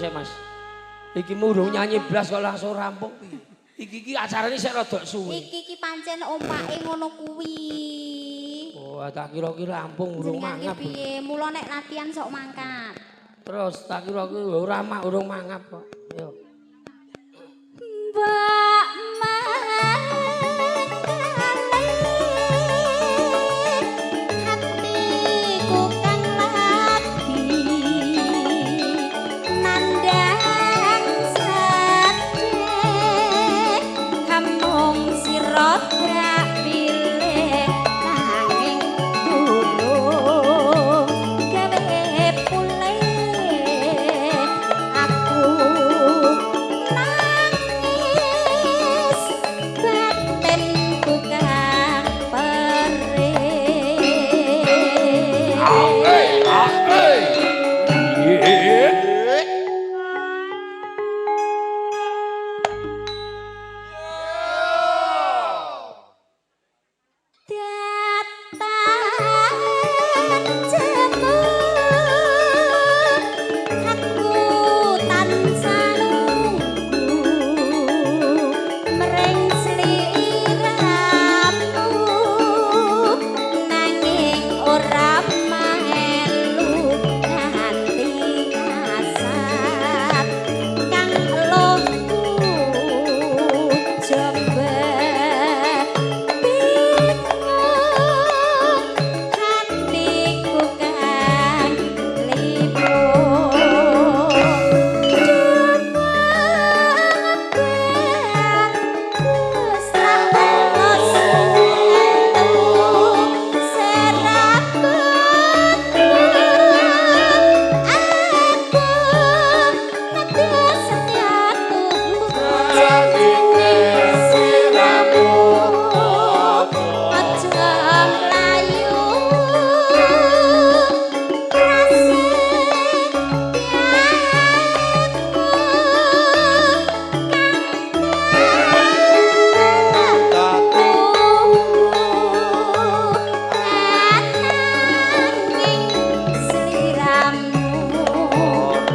sik Mas. Iki murung nyanyi blas kok langsung rampung. Iki acarane sik rada suwe. Iki pancen ompake ngono kuwi. Oh, tak kira-kira rampung urung mangap. Piye? Mula nek latihan sok mangkat. Terus tak kira ora urung mangap kok. Yo. Mbak hatiku kang lagi nandang sedih kamung sira grak pilih nanging durung gawe pulih aku nangis batinku kang perih datang jemu aku tansah nunggu mring sliramu nanging ora melu nganti asat kang loku jember bingung hatiku kang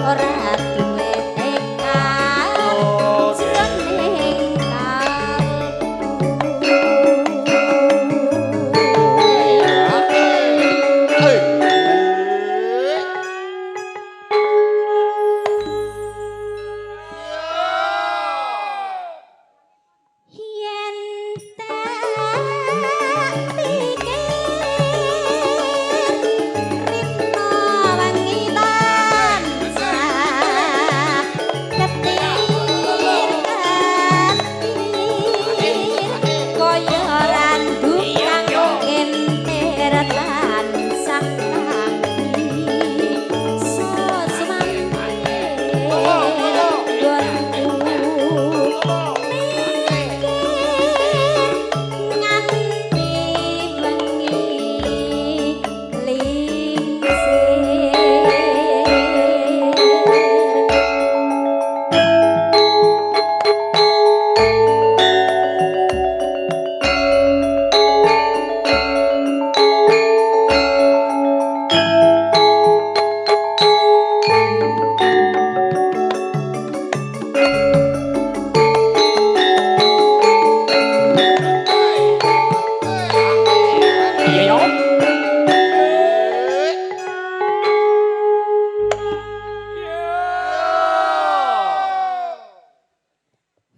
ora duwe tekad jroning yen tak pikir rino wangi tansah ketir hati kaya randuk kang entir tansah tangi sosmane gonku nganti wengi Iya yo.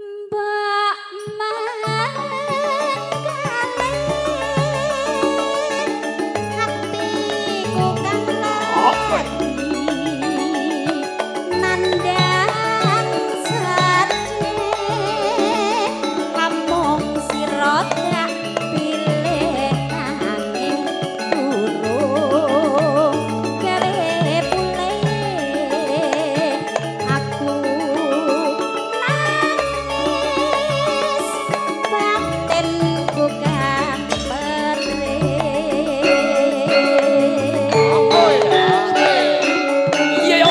Mbak mangkale hatiku kang lagi nandang sedih kamung sira gak pilih nanging durung gawe pulih aku nangis batinku kang perih Iya yo.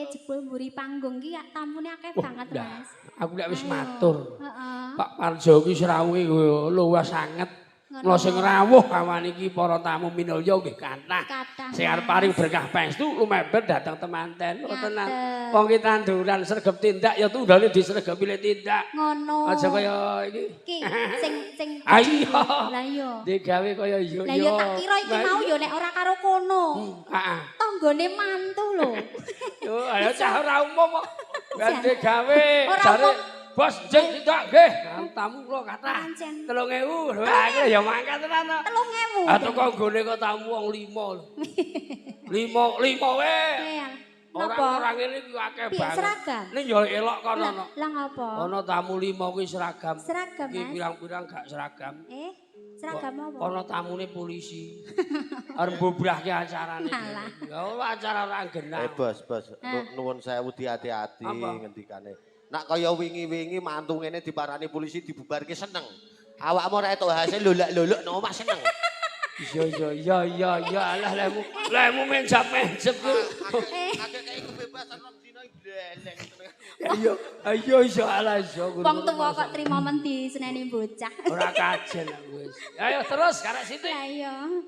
jebul mburi panggung ki tamune akeh banget Ndak, Mas. aku nek wis matur. Heeh. Pak Parjo ki srawuhe luwes sanget. Mula sing rawuh awan iki para tamu minulya nggih kathah. Kathah. Sing arep paring berkah pangestu lumeber dateng temanten. Oh tenan. Wong ki tanduran sregep tindak ya tunggale disregepi le tindak. Ngono. Aja kaya iki. Ki sing Ayo. Lah iya. Digawe kaya yo. Lah ya tak kira iki mau ya nek ora karo kono. Heeh. Tanggane mantu lho. Yo ayo cah ora umum kok. Ganti gawe Ora jare umum. bos jeng tindak nggih. Tamu kula kathah. Pancen. 3.000 lho aku ya mangkat tenan to. 3.000. Ah teko nggone kok tamu wong 5 lho. 5 wae. Orang ngene iki akeh banget. Seragam. Ning yo elok kono no. Lah ngapa? Ono tamu 5 kuwi seragam. Seragam, Iki Mas. pirang-pirang gak seragam. Seragam apa? Ono tamune polisi. Arep mbubrahke acarane. Alah. Ya acara ora genah. Bos, nuwun sewu hati-hati ngendikane. Nak kaya wingi-wingi mantu ngene diparani polisi dibubarke seneng. Awakmu ora etuk hasil lolak-lolok nang omah seneng. Iya alah lemu menjap-menjep ku. Agak kayak kebebasan rong dina bleleng. Ayo iso alah iso. Wong tuwa kok trimo men diseneni bocah. Ora kajen aku wis. Ayo terus karek situ. Ayo.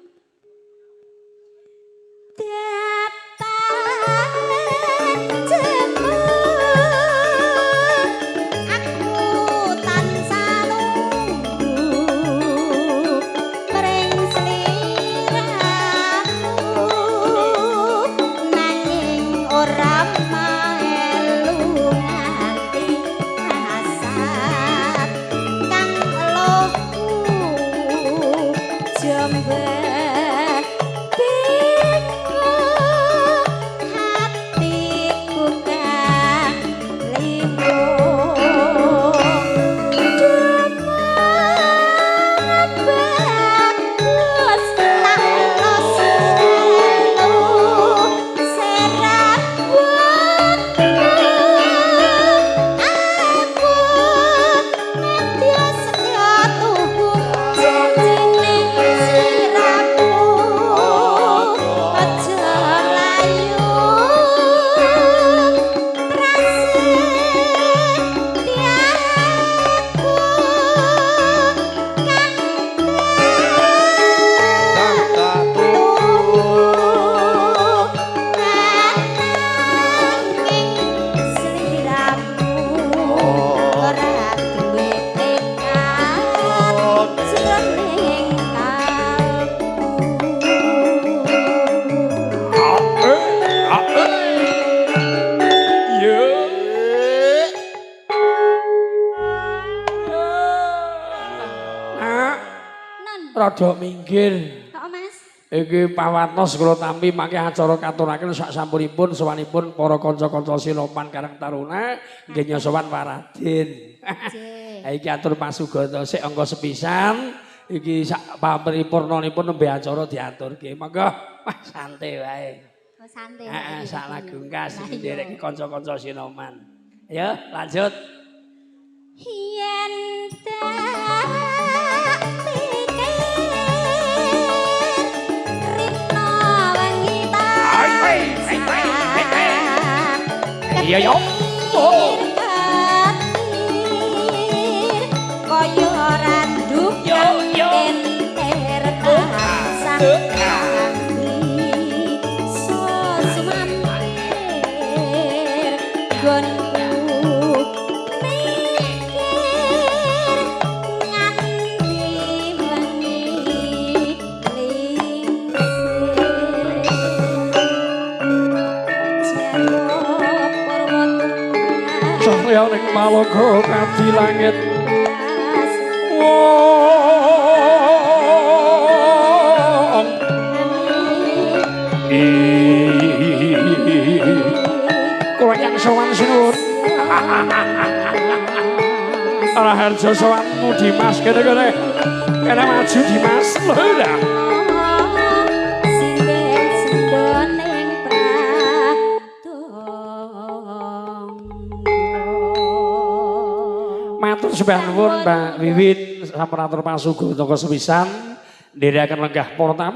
Rada minggir. Kok Mas? Iki pawartos kula tampi mangke acara katuraken sak sampunipun sowanipun para kanca-kanca Sinoman Karang Taruna nggih nyosowan Waradin. Ha iki atur pasugata sik angka sepisan iki sak paripurnanipun nembe acara diaturke. Monggo santai wae. Oh santai. Heeh sak lagu kas nderek kanca-kanca Sinoman. Ayo lanjut. Yen iya yo. Kaya randuk enter pasang kami sosumantir gonku mikir nganti wengi Cahya ning malaga kanthi langit. Kula yang sowan sinuwun. Raharja sowanmu Dimas kene-kene. Kene maju Dimas. Lho lah. Matur sembah nuwun Mbak Wiwit sampun atur pasuga utawa sepisan ndherekaken lenggah para tamu.